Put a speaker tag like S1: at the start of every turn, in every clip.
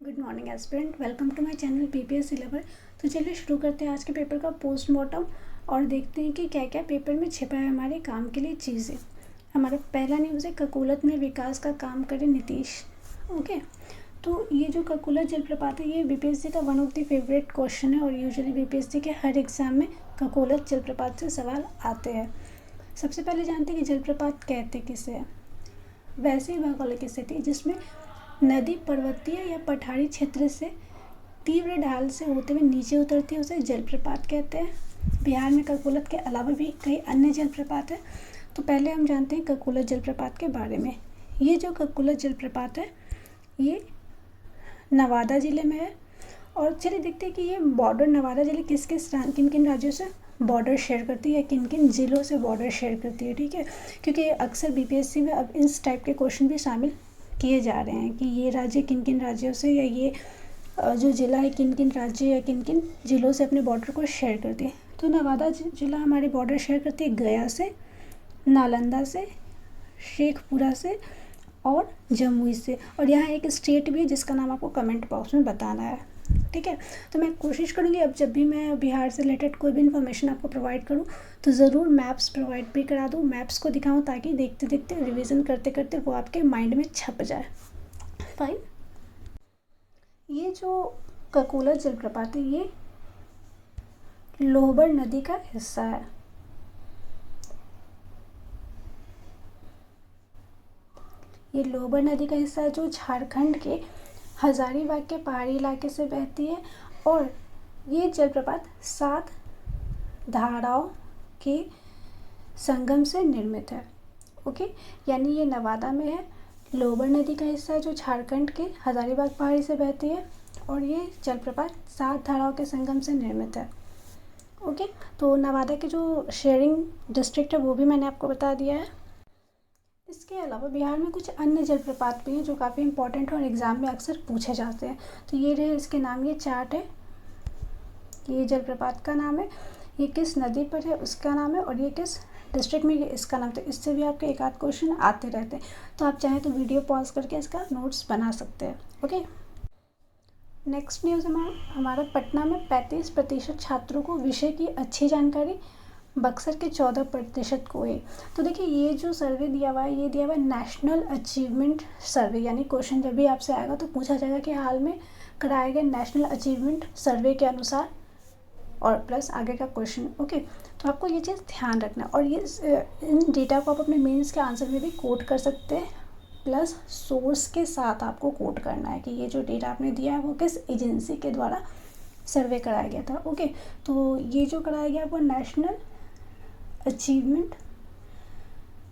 S1: Good morning aspirant, welcome to my channel PPSC lover. तो चलिए शुरू करते हैं आज के पेपर का पोस्टमार्टम और देखते हैं कि क्या क्या पेपर में छिपा है हमारे काम के लिए चीज़ें। हमारा पहला न्यूज़ है, ककोलत में विकास का काम करे नीतीश। ओके, तो ये जो ककोलत जलप्रपात है ये बीपीएससी का one of the favourite question है और यूजुअली बीपीएससी के हर एग्ज़ाम में ककोलत जलप्रपात से सवाल आते हैं। सबसे पहले जानते हैं कि जलप्रपात कहते किसे हैं। वैसे ही भौगोलिक स्थिति जिसमें नदी पर्वतीय या पठारी क्षेत्र से तीव्र ढाल से होते हुए नीचे उतरती है उसे जलप्रपात कहते हैं। बिहार में ककोलत के अलावा भी कई अन्य जलप्रपात हैं। तो पहले हम जानते हैं ककोलत जलप्रपात के बारे में। ये जो ककोलत जलप्रपात है ये नवादा ज़िले में है। और चलिए देखते हैं कि ये बॉर्डर नवादा ज़िले किन किन राज्यों से बॉर्डर शेयर करती है, किन किन ज़िलों से बॉर्डर शेयर करती है। ठीक है, क्योंकि अक्सर बीपीएससी में अब इस टाइप के क्वेश्चन भी शामिल किए जा रहे हैं कि ये राज्य किन किन राज्यों से या ये जो ज़िला है किन किन राज्य या किन किन ज़िलों से अपने बॉर्डर को शेयर करती है। तो नवादा ज़िला हमारे बॉर्डर शेयर करती है गया से, नालंदा से, शेखपुरा से और जमुई से। और यहाँ एक स्टेट भी है जिसका नाम आपको कमेंट बॉक्स में बताना है। ठीक है, तो मैं कोशिश करूँगी अब जब भी मैं बिहार से रिलेटेड कोई भी इन्फॉर्मेशन आपको प्रोवाइड करूँ तो ज़रूर मैप्स प्रोवाइड भी करा दूँ, मैप्स को दिखाऊँ ताकि देखते देखते रिवीजन करते करते वो आपके माइंड में छप जाए। फाइन, ये जो ककोलत जलप्रपात है ये लोहबर नदी का हिस्सा है। ये लोहबर नदी का हिस्सा है जो झारखंड के हजारीबाग के पहाड़ी इलाके से बहती है और ये जलप्रपात 7 धाराओं के संगम से निर्मित है। ओके, यानी ये नवादा में है, लोहबर नदी का हिस्सा है जो झारखंड के हजारीबाग पहाड़ी से बहती है और ये जलप्रपात 7 धाराओं के संगम से निर्मित है। ओके, तो नवादा के जो शेयरिंग डिस्ट्रिक्ट है वो भी मैंने आपको बता दिया है। इसके अलावा बिहार में कुछ अन्य जलप्रपात भी हैं जो काफ़ी इंपॉर्टेंट है और एग्ज़ाम में अक्सर पूछे जाते हैं। तो ये रहे इसके नाम, ये चार्ट है, ये जलप्रपात का नाम है, ये किस नदी पर है उसका नाम है और ये किस डिस्ट्रिक्ट में ये इसका नाम। तो इससे भी आपके एक आध क्वेश्चन आते रहते हैं। तो आप चाहें तो वीडियो पॉज करके इसका नोट्स बना सकते हैं। ओके, नेक्स्ट न्यूज़ हमारा पटना में 35% छात्रों को विषय की अच्छी जानकारी, बक्सर के 14% को है। तो देखिए ये जो सर्वे दिया हुआ है ये दिया हुआ है नेशनल अचीवमेंट सर्वे, यानी क्वेश्चन जब भी आपसे आएगा तो पूछा जाएगा कि हाल में कराए गए नेशनल अचीवमेंट सर्वे के अनुसार और प्लस आगे का क्वेश्चन। ओके, तो आपको ये चीज़ ध्यान रखना है और ये इन डेटा को आप अपने मेंस के आंसर में भी कोट कर सकते हैं, प्लस सोर्स के साथ आपको कोट करना है कि ये जो डेटा आपने दिया है वो किस एजेंसी के द्वारा सर्वे कराया गया था। ओके, तो ये जो कराया गया वो नेशनल अचीवमेंट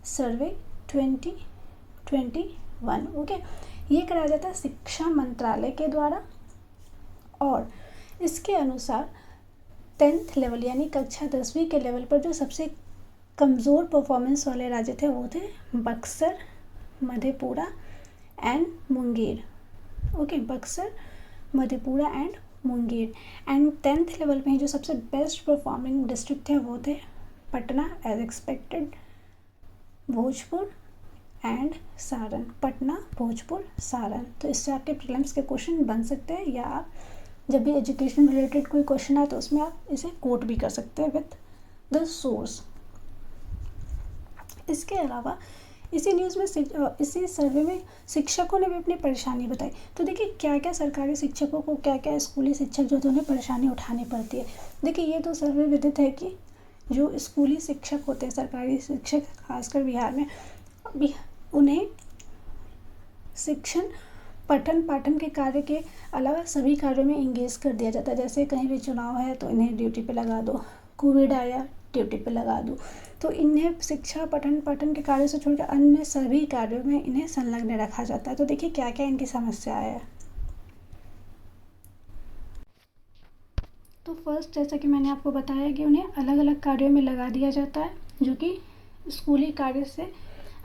S1: सर्वे 2021। ओके, ये कराया जाता है शिक्षा मंत्रालय के द्वारा और इसके अनुसार 10th लेवल यानी कक्षा 10वीं के लेवल पर जो सबसे कमज़ोर परफॉर्मेंस वाले राज्य थे वो थे Buxar, Madhepura and Munger. Okay, Buxar, Madhepura and Munger. And 10th level में जो सबसे बेस्ट परफॉर्मिंग डिस्ट्रिक्ट थे वो थे Patna as expected, Bhojpur and Saran. Patna, Bhojpur, Saran. तो इससे आपके प्रीलिम्स के क्वेश्चन बन सकते हैं या आप जब भी एजुकेशन रिलेटेड कोई क्वेश्चन आए तो उसमें आप इसे कोट भी कर सकते हैं विथ द सोर्स। इसके अलावा इसी न्यूज़ में इसी सर्वे में शिक्षकों ने भी अपनी परेशानी बताई। तो देखिए क्या क्या सरकारी शिक्षकों को क्या क्या स्कूली शिक्षक जो थे उन्हें परेशानी उठानी पड़ती है। देखिए ये तो सर्वे विदित है कि जो स्कूली शिक्षक होते हैं, सरकारी शिक्षक खासकर बिहार में, उन्हें शिक्षण पठन पाठन के कार्य के अलावा सभी कार्यों में इंगेज कर दिया जाता है। जैसे कहीं भी चुनाव है तो इन्हें ड्यूटी पे लगा दो, कोविड आया ड्यूटी पे लगा दो। तो इन्हें शिक्षा पठन पाठन के कार्य से छोड़कर अन्य सभी कार्यों में इन्हें संलग्न रखा जाता है। तो देखिए क्या क्या इनकी समस्या है। तो फर्स्ट, जैसा कि मैंने आपको बताया कि उन्हें अलग अलग कार्यों में लगा दिया जाता है जो कि स्कूली कार्य से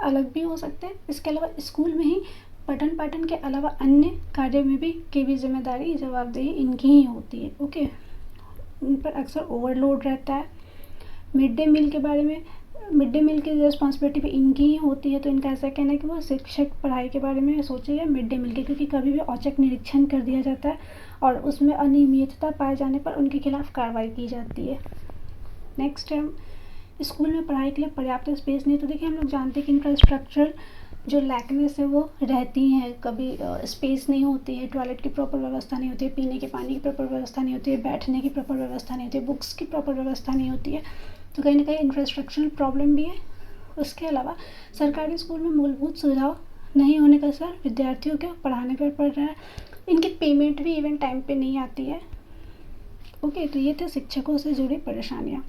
S1: अलग भी हो सकते हैं। इसके अलावा स्कूल में ही पठन पाठन के अलावा अन्य कार्य में भी की भी जिम्मेदारी जवाबदेही इनकी ही होती है। ओके, उन पर अक्सर ओवरलोड रहता है। मिड डे मील के बारे में मिड डे मील की रिस्पॉन्सिबिलिटी भी इनकी ही होती है, तो इनका ऐसा कहना है कि वो शिक्षक पढ़ाई के बारे में सोचेगा मिड डे मील के, क्योंकि कभी भी औचक निरीक्षण कर दिया जाता है और उसमें अनियमितता पाए जाने पर उनके खिलाफ कार्रवाई की जाती है। नेक्स्ट है, स्कूल में पढ़ाई के लिए पर्याप्त स्पेस नहीं। तो देखिए हम लोग जानते हैं कि इंफ्रास्ट्रक्चर जो लैकनेस है वो रहती हैं, कभी स्पेस नहीं होती है, टॉयलेट की प्रॉपर व्यवस्था नहीं होती है, पीने के पानी की प्रॉपर व्यवस्था नहीं होती है, बैठने की प्रॉपर व्यवस्था नहीं होती है, बुक्स की प्रॉपर व्यवस्था नहीं होती है, तो कहीं ना कहीं इंफ्रास्ट्रक्चरल प्रॉब्लम भी है। उसके अलावा सरकारी स्कूल में मूलभूत सुविधाओं नहीं होने का असर विद्यार्थियों के पढ़ाने पर पड़ रहा है। इनकी पेमेंट भी इवन टाइम पे नहीं आती है। ओके, तो ये थे शिक्षकों से जुड़ी परेशानियाँ।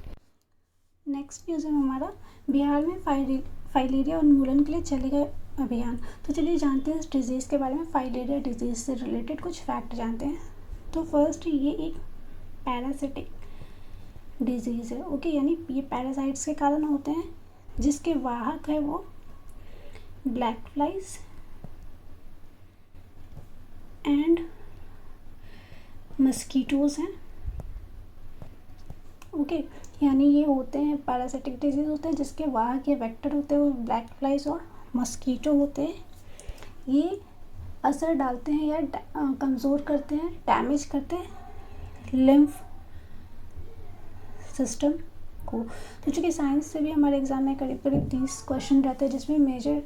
S1: नेक्स्ट न्यूज़ है हमारा, बिहार में फाइलेरिया उन्मूलन के लिए चलेगा अभियान। तो चलिए जानते हैं इस डिज़ीज़ के बारे में, फाइलेरिया डिजीज़ से रिलेटेड कुछ फैक्ट जानते हैं। तो फर्स्ट, ये एक पैरासिटिक डिजीज़ है। ओके, यानी ये पैरासाइट्स के कारण होते हैं, जिसके वाहक है वो ब्लैक फ्लाइज एंड मस्कीटोज हैं। ओके, यानी ये होते हैं पैरासिटिक डिजीज़ होते हैं जिसके वाहक या वेक्टर होते हैं वो ब्लैक फ्लाइज और मस्कीटो होते हैं। ये असर डालते हैं या कमज़ोर करते हैं, डैमेज करते हैं लिम्फ सिस्टम को। तो चूँकि साइंस से भी हमारे एग्ज़ाम में करीब करीब 30 क्वेश्चन रहते हैं, जिसमें मेजर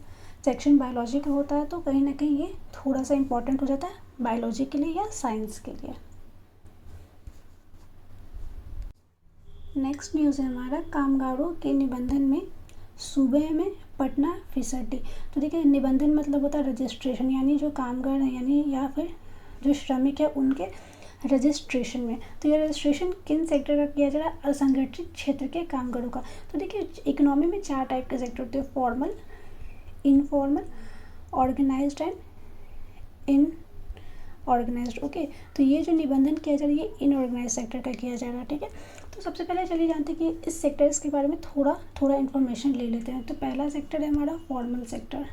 S1: सेक्शन बायोलॉजी का होता है, तो कहीं ना कहीं ये थोड़ा सा इम्पोर्टेंट हो जाता है बायोलॉजी के लिए या साइंस के लिए। नेक्स्ट न्यूज़ है हमारा, कामगारों के निबंधन में सूबे में पटना फीसदी। तो देखिए निबंधन मतलब होता है रजिस्ट्रेशन, यानी जो कामगार हैं यानी या फिर जो श्रमिक है उनके रजिस्ट्रेशन में। तो ये रजिस्ट्रेशन किन सेक्टर का किया जा रहा है, असंगठित क्षेत्र के कामगारों का। तो देखिए इकोनॉमी में 4 टाइप के सेक्टर होते हैं, formal, informal, organised and unorganised. Okay, तो ये जो निबंधन किया जा रहा है ये इनऑर्गेनाइज सेक्टर का किया जा रहा है। ठीक है, तो सबसे पहले चलिए जानते हैं कि इस सेक्टर्स के बारे में थोड़ा इन्फॉर्मेशन ले लेते हैं। तो पहला सेक्टर है हमारा फॉर्मल सेक्टर।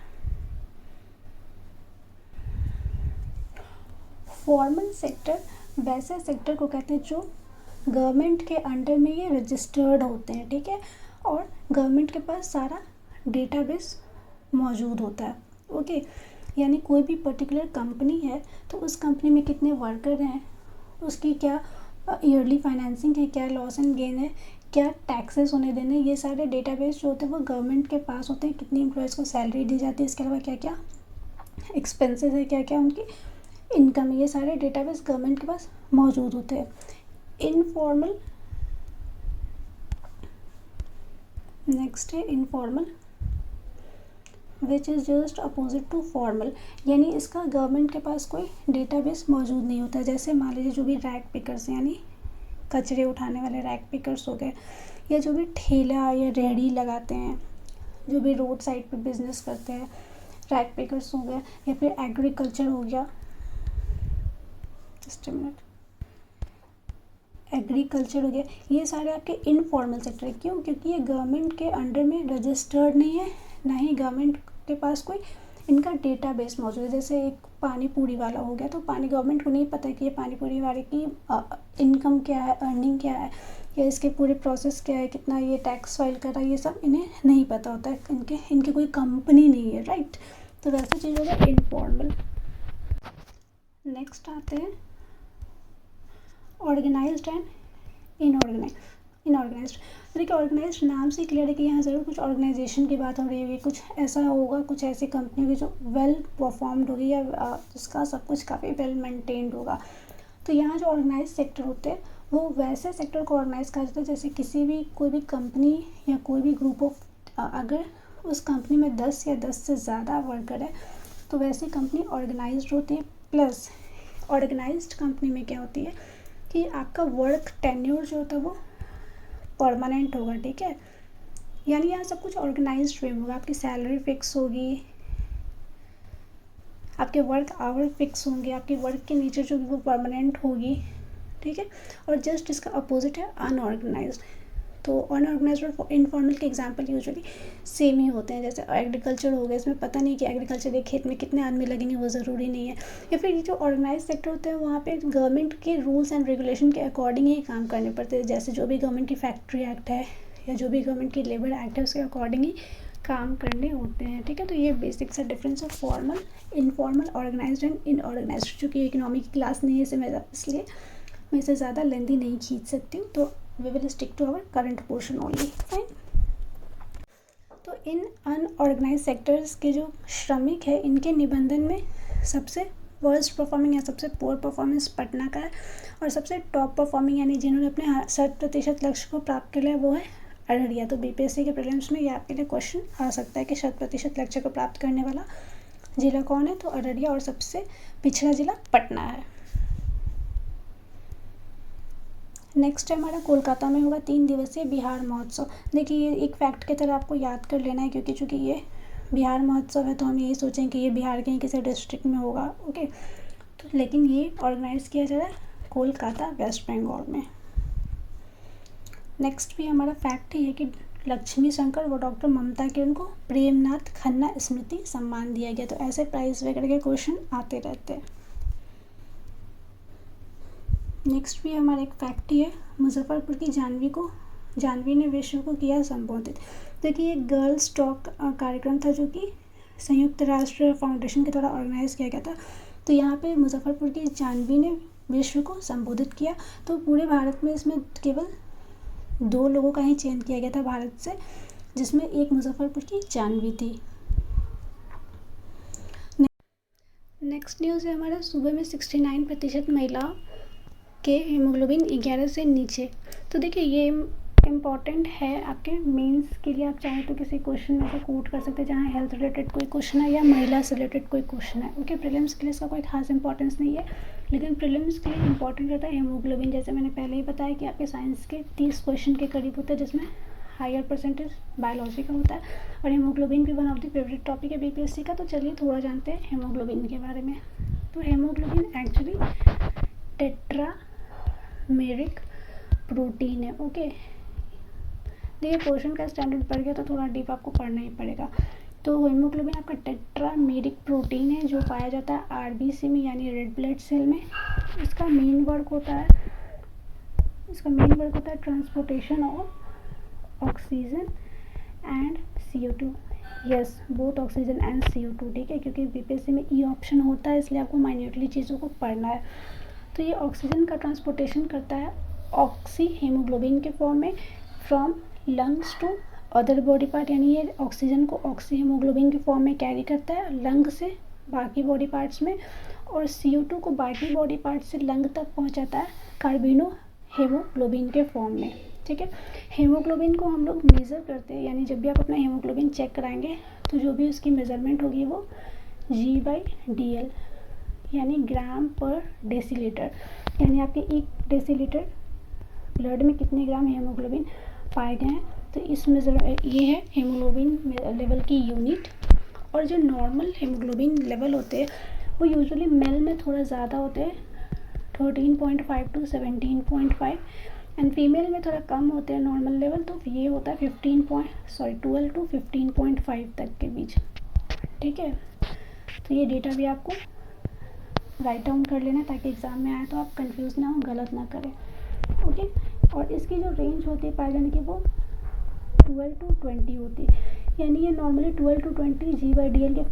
S1: फॉर्मल सेक्टर वैसे सेक्टर को कहते हैं जो गवर्नमेंट के अंडर में ये रजिस्टर्ड होते हैं। ठीक है, और गवर्नमेंट के पास सारा डेटाबेस मौजूद होता है। ओके, यानी कोई भी पर्टिकुलर कंपनी है तो उस कंपनी में कितने वर्कर हैं, उसकी क्या ईयरली फाइनेंसिंग है, क्या लॉस एंड गेन है, क्या टैक्सेस उन्हें देने, ये सारे डेटाबेस जो होते हैं वो गवर्नमेंट के पास होते हैं। कितनी एम्प्लॉयज़ को सैलरी दी जाती है, इसके अलावा क्या क्या एक्सपेंसेस है, क्या क्या उनकी इनकम है, ये सारे डेटाबेस गवर्नमेंट के पास मौजूद होते हैं। इनफॉर्मल, नेक्स्ट है informal which is just opposite to formal, यानी इसका गवर्नमेंट के पास कोई डेटाबेस मौजूद नहीं होता। जैसे मान लीजिए जो भी रैक पिकर्स यानी कचरे उठाने वाले रैक पिकर्स हो गए, या जो भी ठेला या रेहड़ी लगाते हैं, जो भी रोड साइड पे बिजनेस करते हैं, रैक पिकर्स हो गए, या फिर एग्रीकल्चर हो गया, जस्ट अ मिनट, एग्रीकल्चर हो गया, ये सारे आपके इनफॉर्मल सेक्टर है। क्यों? क्योंकि ये गवर्नमेंट के अंडर में रजिस्टर्ड नहीं है, ना ही गवर्नमेंट के पास कोई इनका डेटाबेस मौजूद है। जैसे एक पानी पूरी वाला हो गया, तो गवर्नमेंट को नहीं पता कि ये पानी पूरी वाले की इनकम क्या है, अर्निंग क्या है, या इसके पूरे प्रोसेस क्या है, कितना ये टैक्स फाइल कर रहा है, ये सब इन्हें नहीं पता होता है। इनकी कोई कंपनी नहीं है, राइट। तो वैसा चीज़ होगा इनफॉर्मल। नेक्स्ट आते हैं ऑर्गेनाइज्ड एंड इनऑर्गेनाइज्ड। देखिए ऑर्गेनाइज्ड नाम से क्लियर है कि यहाँ ज़रूर कुछ ऑर्गेनाइजेशन की बात हो रही होगी, कुछ ऐसा होगा, कुछ ऐसी कंपनी होगी जो वेल परफॉर्म्ड होगी या जिसका सब कुछ काफ़ी वेल मेंटेन्ड होगा। तो यहाँ जो ऑर्गेनाइज सेक्टर होते हैं वो वैसे सेक्टर को ऑर्गेनाइज कहा जाता है जैसे कोई भी कंपनी या कोई भी ग्रुप ऑफ, अगर उस कंपनी में 10 या 10 से ज़्यादा वर्कर है तो वैसी कंपनी ऑर्गेनाइज्ड होती है। प्लस ऑर्गेनाइज्ड कंपनी में क्या होती है कि आपका वर्क टेन्योर जो होता है वो परमानेंट होगा। ठीक है, यानी यहाँ सब कुछ ऑर्गेनाइज्ड वे में होगा। आपकी सैलरी फिक्स होगी, आपके वर्क आवर फिक्स होंगे, आपकी वर्क की नेचर जो वो परमानेंट होगी। ठीक है, और जस्ट इसका अपोजिट है अनऑर्गेनाइज्ड। तो अनऑर्गेनाइज्ड और इनफॉर्मल के एग्जांपल यूजुअली सेम ही होते हैं। जैसे एग्रीकल्चर हो गया, इसमें पता नहीं कि एग्रीकल्चर के खेत में कितने आदमी लगेंगे, वो ज़रूरी नहीं है। या फिर जो ऑर्गेनाइज सेक्टर होते हैं वहाँ पे गवर्नमेंट के रूल्स एंड रेगुलेशन के अकॉर्डिंग ही काम करने पड़ते हैं। जैसे जो भी गवर्नमेंट की फैक्ट्री एक्ट है या जो भी गवर्नमेंट की लेबर एक्ट है उसके अकॉर्डिंग ही काम करने होते हैं, ठीक है। तो ये बेसिक सा डिफरेंस है फॉर्मल, इनफॉर्मल, ऑर्गेनाइज्ड एंड इनऑर्गेनाइज्ड। चूँकि इकोनॉमी की क्लास नहीं है इसलिए मैं इसे ज़्यादा लेंदी नहीं खींच सकती हूँ, तो we will stick to our current portion only, fine. तो इन अनऑर्गेनाइज सेक्टर्स के जो श्रमिक है इनके निबंधन में सबसे वर्स्ट परफॉर्मिंग या सबसे पुअर परफॉर्मेंस पटना का है, और सबसे टॉप परफॉर्मिंग यानी जिन्होंने अपने 100% लक्ष्य को प्राप्त कर लिया वो है अररिया। तो बीपीएससी के प्रीलिम्स में ये आपके लिए क्वेश्चन आ सकता है कि 100% लक्ष्य को प्राप्त करने वाला जिला कौन है, तो अररिया, और सबसे पिछड़ा जिला पटना है। नेक्स्ट है हमारा कोलकाता में होगा 3 दिवसीय बिहार महोत्सव। देखिए ये एक फैक्ट की तरह आपको याद कर लेना है, क्योंकि चूँकि ये बिहार महोत्सव है तो हम यही सोचें कि ये बिहार के ही किसी डिस्ट्रिक्ट में होगा, ओके। तो लेकिन ये ऑर्गेनाइज किया जा रहा है कोलकाता, वेस्ट बंगाल में। नेक्स्ट भी हमारा फैक्ट ही है कि लक्ष्मी शंकर व डॉक्टर ममता किरण को प्रेमनाथ खन्ना स्मृति सम्मान दिया गया। तो ऐसे प्राइज वगैरह के क्वेश्चन आते रहते हैं। नेक्स्ट भी हमारा एक फैक्ट ही है, मुजफ्फरपुर की जानवी ने विश्व को किया संबोधित। देखिए ये गर्ल्स टॉक कार्यक्रम था जो कि संयुक्त राष्ट्र फाउंडेशन के द्वारा ऑर्गेनाइज किया गया था। तो यहाँ पे मुजफ्फरपुर की जानवी ने विश्व को संबोधित किया। तो पूरे भारत में इसमें केवल 2 लोगों का ही चयन किया गया था भारत से, जिसमें एक मुजफ्फरपुर की जानवी थी। नेक्स्ट न्यूज़ है हमारा, सुबह में 69% महिलाओं के हीमोग्लोबिन 11 से नीचे। तो देखिए ये इम्पॉर्टेंट है आपके मेंस के लिए। आप चाहें तो किसी क्वेश्चन में से कोट कर सकते हैं जहाँ हेल्थ रिलेटेड कोई क्वेश्चन है या महिला से रिलेटेड कोई क्वेश्चन है, ओके। प्रीलिम्स के लिए इसका कोई खास इंपॉर्टेंस नहीं है, लेकिन प्रीलिम्स के लिए इंपॉर्टेंट रहता है हीमोग्लोबिन। जैसे मैंने पहले ही बताया कि आपके साइंस के 30 क्वेश्चन के करीब होता है, जिसमें हायर परसेंटेज बायोलॉजी का होता है, और हीमोग्लोबिन भी one of the favourite topic है बीपीएससी का। तो चलिए थोड़ा जानते हैं हीमोग्लोबिन के बारे में। तो हीमोग्लोबिन एक्चुअली टेट्रामेरिक प्रोटीन है, ओके। देखिए पोर्शन का स्टैंडर्ड बढ़ गया तो थोड़ा डीप आपको पढ़ना ही पड़ेगा। तो हीमोग्लोबिन आपका टेट्रामेरिक प्रोटीन है जो पाया जाता है आरबीसी में, यानी रेड ब्लड सेल में। इसका मेन वर्क होता है transportation of oxygen and CO2। Yes, both oxygen and CO2, ठीक है, क्योंकि बीपीएससी में ई ऑप्शन होता है इसलिए आपको माइन्यूटली चीज़ों को पढ़ना है। तो ये ऑक्सीजन का ट्रांसपोर्टेशन करता है ऑक्सी हीमोग्लोबिन के फॉर्म में from lungs to other body part, यानी ये ऑक्सीजन को ऑक्सी हीमोग्लोबिन के फॉर्म में कैरी करता है लंग से बाकी बॉडी पार्ट्स में, और CO2 को बाकी बॉडी पार्ट से लंग तक पहुंचाता है कार्बिनो हीमोग्लोबिन के फॉर्म में, ठीक है। हीमोग्लोबिन को हम लोग मेज़र करते हैं, यानी जब भी आप अपना हीमोग्लोबिन चेक कराएंगे तो जो भी उसकी मेज़रमेंट होगी वो G/dl यानी ग्राम पर डेसीलीटर, यानी आपके 1 डेसीलीटर ब्लड में कितने ग्राम हीमोग्लोबिन पाए गए हैं। तो इस ये है हीमोग्लोबिन लेवल की यूनिट। और जो नॉर्मल हीमोग्लोबिन लेवल होते हैं वो यूजुअली मेल में थोड़ा ज़्यादा होते हैं, 13.5 to 17.5, एंड फीमेल में थोड़ा कम होते हैं नॉर्मल लेवल। तो ये होता है 12 to 15.5 तक के बीच, ठीक है। तो ये डेटा भी आपको राइट डाउन कर लेना ताकि एग्ज़ाम में आए तो आप कंफ्यूज ना हो, गलत ना करें, ओके। और इसकी जो रेंज होती है पाए जाने की वो 12 to 20 होती है, यानी ये नॉर्मली 12 to 20 G/dl के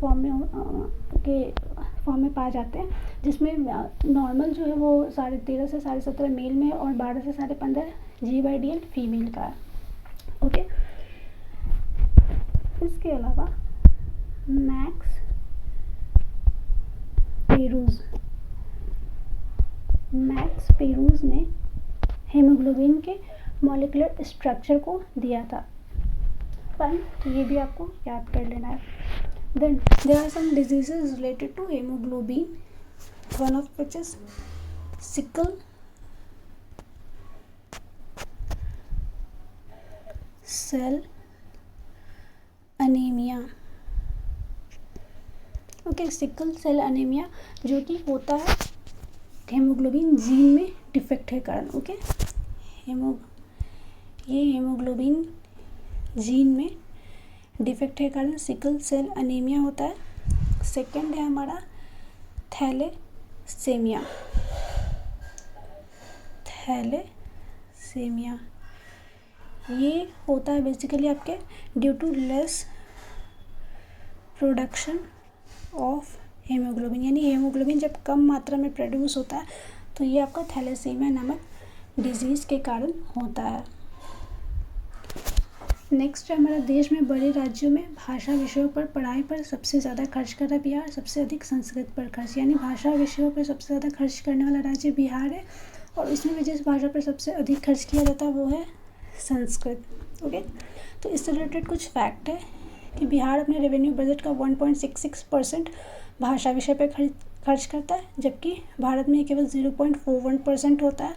S1: फॉर्म में पाए जाते हैं, जिसमें नॉर्मल जो है वो 13.5 से 17.5 मेल में और 12 से 15.5 G/dl फीमेल का है, ओके। इसके अलावा मैक्स पेरूज ने हीमोग्लोबिन के मॉलिक्यूलर स्ट्रक्चर को दिया था, फाइन। तो ये भी आपको याद कर लेना है। Then there are some diseases related to haemoglobin, one of which is sickle cell anaemia, okay. Sickle cell anaemia जो कि होता है हीमोग्लोबिन जीन में डिफेक्ट के कारण, ओके। ये हीमोग्लोबिन जीन में डिफेक्ट के कारण सिकल सेल अनीमिया होता है। सेकंड है हमारा थैलेसेमिया। ये होता है बेसिकली आपके due to less production of haemoglobin, यानी हीमोग्लोबिन जब कम मात्रा में प्रोड्यूस होता है तो ये आपका थैलेसीमिया नामक डिजीज़ के कारण होता है। नेक्स्ट है हमारा, देश में बड़े राज्यों में भाषा विषयों पर पढ़ाई पर सबसे ज़्यादा खर्च कर रहा है बिहार, सबसे अधिक संस्कृत पर खर्च, यानी भाषा विषयों पर सबसे ज़्यादा खर्च करने वाला राज्य बिहार है और इसमें भी जिस भाषा पर सबसे अधिक खर्च किया जाता है वो है संस्कृत। ओके, तो इससे रिलेटेड कुछ फैक्ट है कि बिहार अपने रेवेन्यू बजट का 1.66% भाषा विषय पर खर्च करता है, जबकि भारत में केवल 0.41% होता है।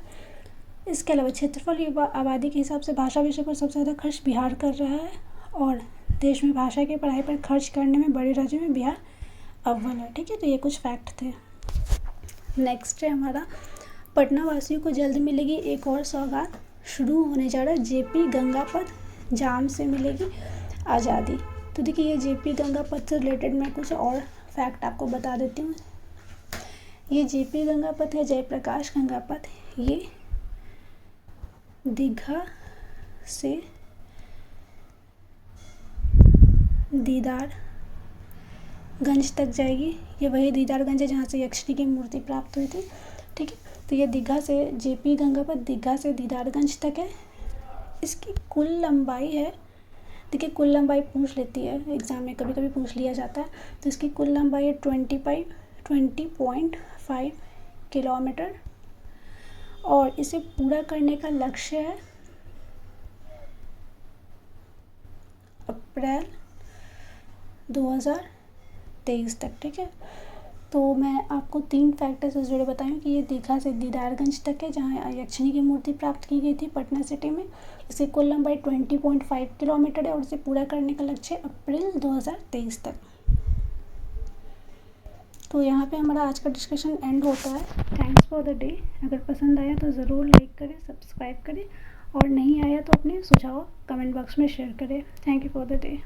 S1: इसके अलावा क्षेत्रफल आबादी के हिसाब से भाषा विषय पर सबसे ज़्यादा खर्च बिहार कर रहा है और देश में भाषा की पढ़ाई पर खर्च करने में बड़े राज्यों में बिहार अव्वल है। ठीक है, तो ये कुछ फैक्ट थे। नेक्स्ट है हमारा, पटना वासियों को जल्द मिलेगी एक और सौगात, शुरू होने जा रहा है जेपी गंगा पथ, जाम से मिलेगी आज़ादी। तो देखिए, ये जेपी गंगा पथ से रिलेटेड मैं कुछ और फैक्ट आपको बता देती हूँ। ये जेपी गंगा पथ है, जयप्रकाश गंगा पथ, ये दीघा से दीदारगंज तक जाएगी। ये वही दीदारगंज है जहाँ से यक्षिणी की मूर्ति प्राप्त हुई थी। ठीक है, तो ये दीघा से जेपी गंगा पथ दीघा से दीदारगंज तक है। इसकी कुल लंबाई है, देखिए कुल लंबाई पूछ लेती है एग्ज़ाम में, कभी कभी पूछ लिया जाता है। तो इसकी कुल लंबाई है 20.5 किलोमीटर और इसे पूरा करने का लक्ष्य है अप्रैल 2023 तक। ठीक है, तो मैं आपको 3 फैक्टर से जुड़े बताऊँ कि ये दीघा से दीदारगंज तक है जहाँ यक्षिणी की मूर्ति प्राप्त की गई थी पटना सिटी में। इसकी कुल लंबाई 20.5 किलोमीटर है और इसे पूरा करने का लक्ष्य है अप्रैल 2023 तक। तो यहाँ पे हमारा आज का डिस्कशन एंड होता है। Thanks for the day. अगर पसंद आया तो ज़रूर लाइक करें, सब्सक्राइब करें और नहीं आया तो अपने सुझाव कमेंट बॉक्स में शेयर करें। Thank you for the day.